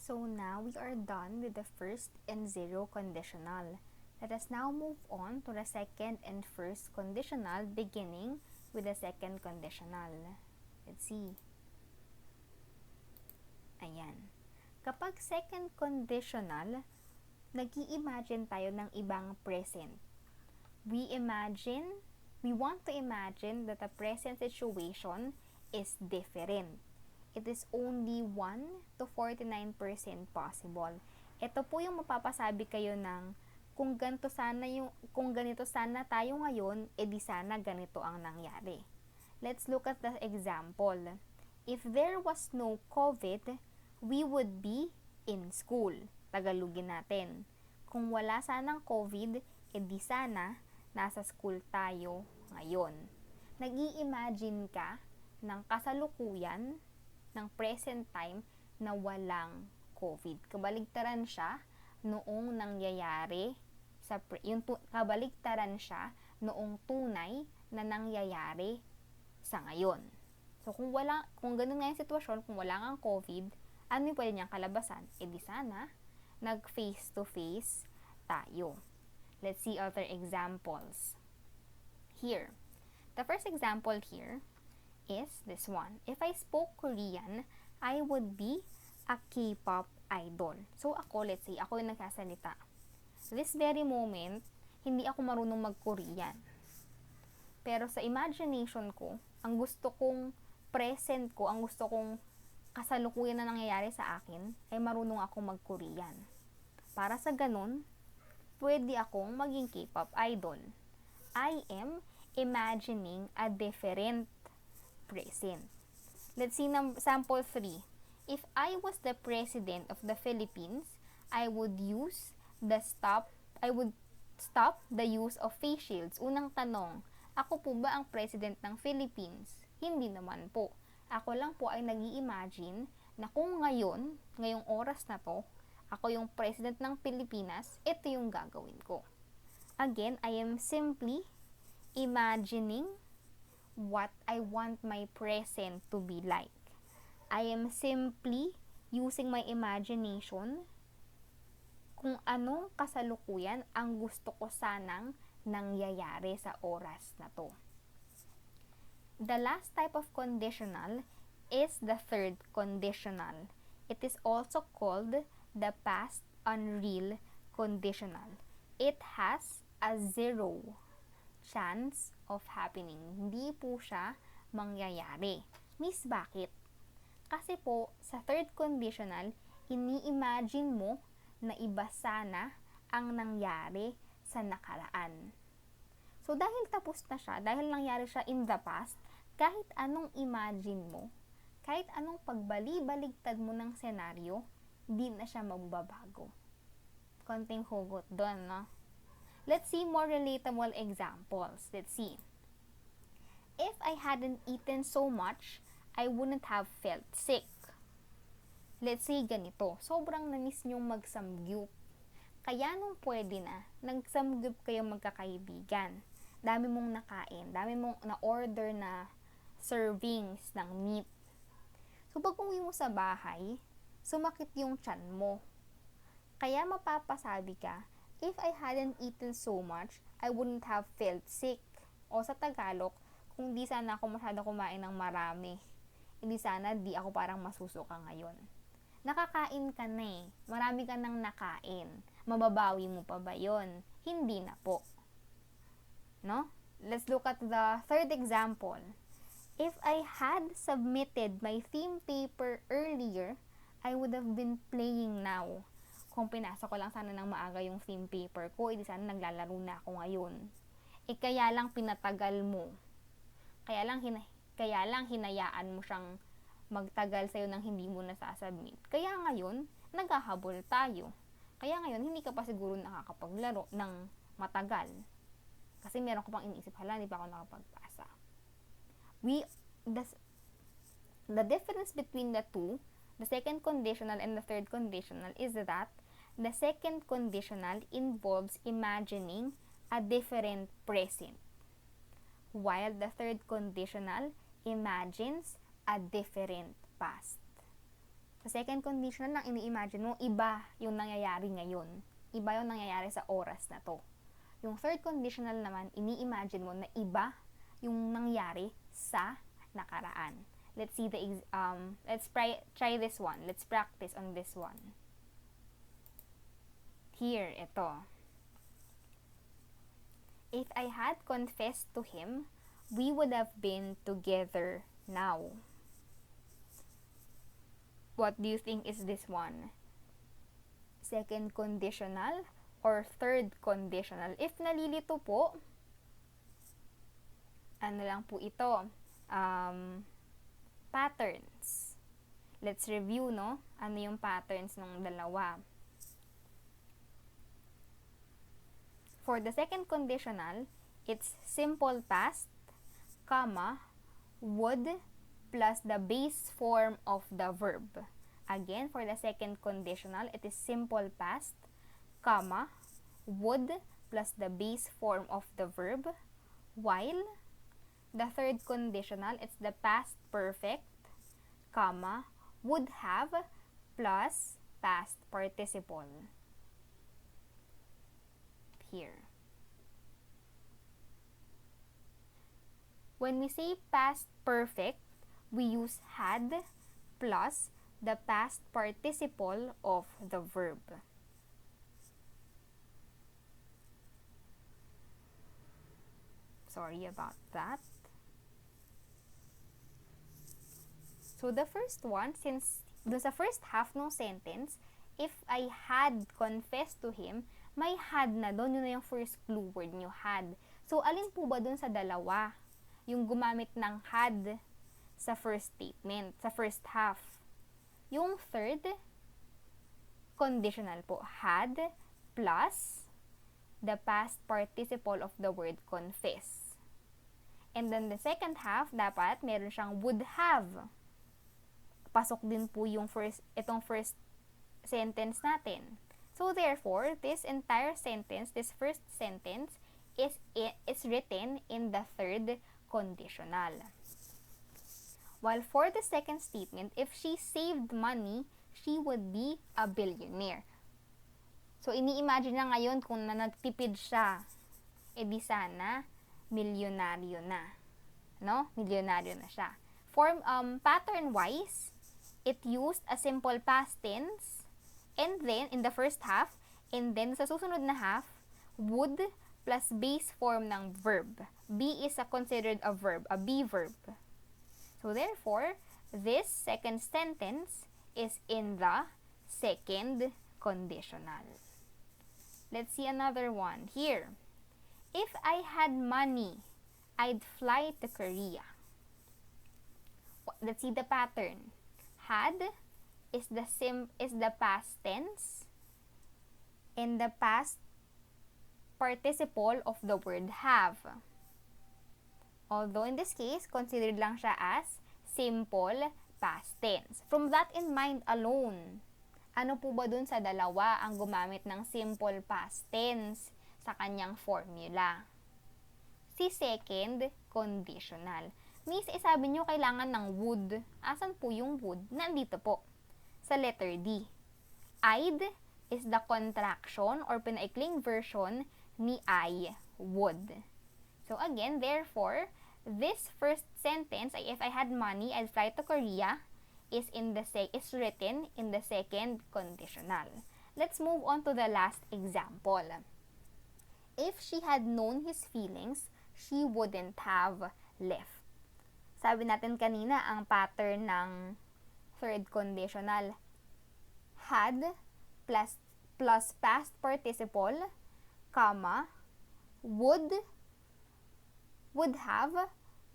So now we are done with the first and zero conditional. Let us now move on to the second and first conditional, beginning with the second conditional. Let's see. Ayan. Kapag second conditional, nag-i-imagine tayo ng ibang present. We want to imagine that the present situation is different. It is only 1 to 49% possible. Ito po yung mapapasabi kayo ng kung ganito sana tayo ngayon, edi sana ganito ang nangyari. Let's look at the example. If there was no COVID, we would be in school. Tagalogin natin. Kung wala sanang COVID, edi sana nasa school tayo ngayon. Nag-i-imagine ka ng kasalukuyan ng present time na walang COVID. Kabaligtaran siya noong nangyayari kabaligtaran siya noong tunay na nangyayari sa ngayon. So kung ganun nga yung sitwasyon, kung wala ngang COVID, ano yung pwede niyang kalabasan? E di sana nag face to face tayo. Let's see other examples. Here. The first example here is this one. If I spoke Korean, I would be a K-pop idol. So ako, let's say, ako yung nagsasalita. This very moment, hindi ako marunong mag-Korean. Pero sa imagination ko, ang gusto kong present ko, ang gusto kong kasalukuyan na nangyayari sa akin, ay marunong akong mag-Korean. Para sa ganun, pwede akong maging K-pop idol. I am imagining a different present. Let's see sample 3. If I was the president of the Philippines, I would stop the use of face shields. Unang tanong, ako po ba ang president ng Philippines? Hindi naman po. Ako lang po ay nag-i-imagine na kung ngayong oras na to, ako yung president ng Pilipinas, ito yung gagawin ko. Again, I am simply imagining what I want my present to be like. I am simply using my imagination kung anong kasalukuyan ang gusto ko sanang nangyayari sa oras na to. The last type of conditional is the third conditional. It is also called the past unreal conditional. It has a 0 chance of happening. Hindi po siya mangyayari. Miss, bakit? Kasi po, sa third conditional, ini-imagine mo na iba sana ang nangyari sa nakaraan. So, dahil tapos na siya, dahil nangyari siya in the past, kahit anong imagine mo, kahit anong pagbali-baligtad mo ng senaryo, di na siya magbabago. Konting hugot doon, no? Let's see more relatable examples. Let's see. If I hadn't eaten so much, I wouldn't have felt sick. Let's say ganito, sobrang na-miss niyong magsamgyup. Kaya nung pwede na, nagsamgyup kayo magkakaibigan. Dami mong nakain, dami mong na-order na servings ng meat. So pag uwi mo sa bahay, sumakit yung tiyan mo. Kaya mapapasabi ka, if I hadn't eaten so much, I wouldn't have felt sick. O sa Tagalog, kung di sana ako masyado kumain ng marami, hindi sana di ako parang masusuka ngayon. Nakakain ka na eh. Marami ka nang nakain. Mababawi mo pa ba yun? Hindi na po. No? Let's look at the third example. If I had submitted my theme paper earlier, I would have been playing now. Kung pinasa ko lang sana ng maaga yung theme paper ko, hindi sana naglalaro na ako ngayon. Kaya lang pinatagal mo. Kaya lang hinayaan mo siyang magtagal sa'yo nang hindi mo nasasubmit. Kaya ngayon, naghahabol tayo. Kaya ngayon, hindi ka pa siguro nakakapaglaro ng matagal. Kasi meron ko pang iniisip, hindi pa ako nakapagpasa. The difference between the two, the second conditional and the third conditional, is that the second conditional involves imagining a different present, while the third conditional imagines a different past. Sa second conditional lang, ini-imagine mo, iba yung nangyayari ngayon. Iba yung nangyayari sa oras na to. Yung third conditional naman, ini-imagine mo na iba yung nangyari sa nakaraan. Let's see let's try this one. Let's practice on this one. Here, ito. If I had confessed to him, we would have been together now. What do you think is this one? Second conditional or third conditional? If nalilito po, ano lang po ito? Patterns. Let's review, no? Ano yung patterns ng dalawa? For the second conditional, it's simple past, comma, would, plus the base form of the verb. Again, for the second conditional, it is simple past, comma, would, plus the base form of the verb. While, the third conditional, it's the past perfect, comma, would have, plus past participle. Here. When we say past perfect, we use had plus the past participle of the verb. Sorry about that. So the first one, since dun sa first half ng sentence, if I had confessed to him, may had na doon, yun na yung first clue word nyo, had. So, alin po ba doon sa dalawa? Yung gumamit ng had sa first statement, sa first half. Yung third, conditional po, had plus the past participle of the word confess. And then the second half, dapat meron siyang would have. Pasok din po yung itong first sentence natin. So therefore, this entire sentence, this first sentence, is written in the third conditional. While for the second statement, if she saved money, she would be a billionaire. So ini-imagine na ngayon kung nagtipid siya, edi sana milyonaryo na. No? Milyonaryo na siya. Pattern-wise, it used a simple past tense, and then, in the first half, and then sa susunod na half, would plus base form ng verb. Be is considered a verb, a be verb. So therefore, this second sentence is in the second conditional. Let's see another one. Here, if I had money, I'd fly to Korea. Let's see the pattern. Had is the past tense, and the past participle of the word have. Although in this case, considered lang siya as simple past tense. From that in mind alone, ano po ba dun sa dalawa ang gumamit ng simple past tense sa kanyang formula? Si second conditional. Miss, sabi nyo kailangan ng would. Asan po yung would? Nandito po. Sa letter D. I'd is the contraction or pinaikling version ni I would. So again, therefore, this first sentence, if I had money, I'd fly to Korea, is written in the second conditional. Let's move on to the last example. If she had known his feelings, she wouldn't have left. Sabi natin kanina, ang pattern ng third conditional, had plus past participle, comma, would have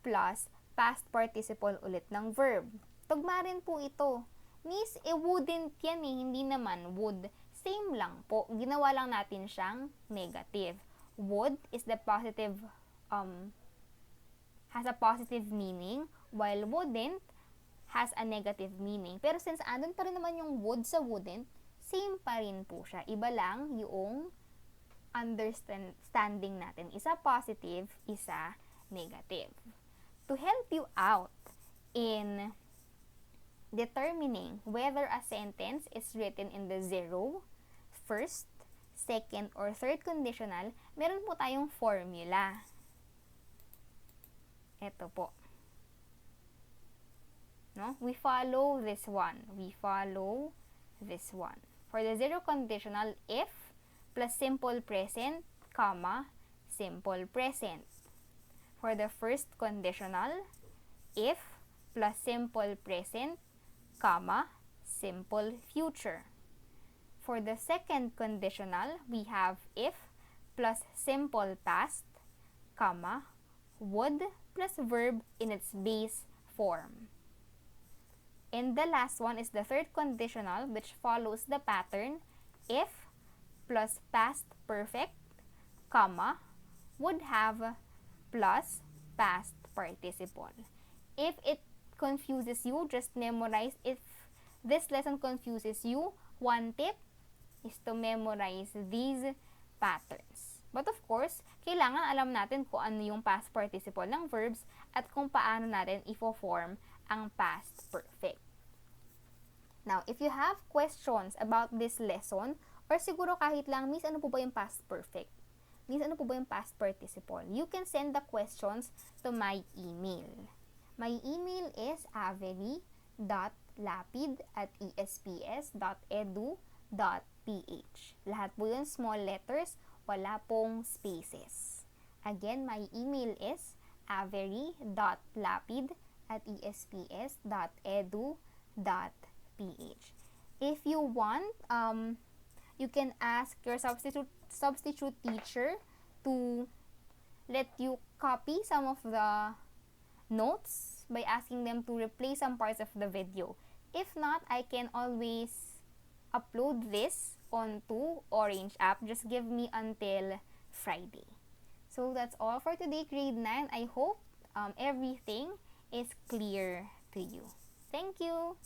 plus past participle ulit ng verb. Tugma rin po ito. Miss, wouldn't yan eh, hindi naman would. Same lang po. Ginawa lang natin siyang negative. Would is the positive, has a positive meaning, while wouldn't has a negative meaning. Pero since andun pa rin naman yung would sa wouldn't, same pa rin po siya. Iba lang yung understanding natin. Isa positive, isa negative. To help you out in determining whether a sentence is written in the zero, first, second, or third conditional, meron po tayong formula. Ito po. No? We follow this one. For the zero conditional, if plus simple present, comma, simple present. For the first conditional, if plus simple present, comma, simple future. For the second conditional, we have if plus simple past, comma, would plus verb in its base form. And the last one is the third conditional, which follows the pattern if plus past perfect, comma, would have plus past participle. If it confuses you, just memorize. If this lesson confuses you, one tip is to memorize these patterns. But of course, kailangan alam natin kung ano yung past participle ng verbs at kung paano natin i-form ang past perfect. Now, if you have questions about this lesson, or siguro kahit lang, Miss, ano po ba yung past perfect? Miss, ano po ba yung past participle? You can send the questions to my email. My email is avery.lapid@esps.edu.ph. Lahat po yun small letters, wala pong spaces. Again, my email is avery.lapid@esps.edu.ph. If you want, you can ask your substitute teacher to let you copy some of the notes by asking them to replay some parts of the video. If not, I can always upload this onto Orange app. Just give me until Friday. So that's all for today, grade 9. I hope everything is clear to you. Thank you!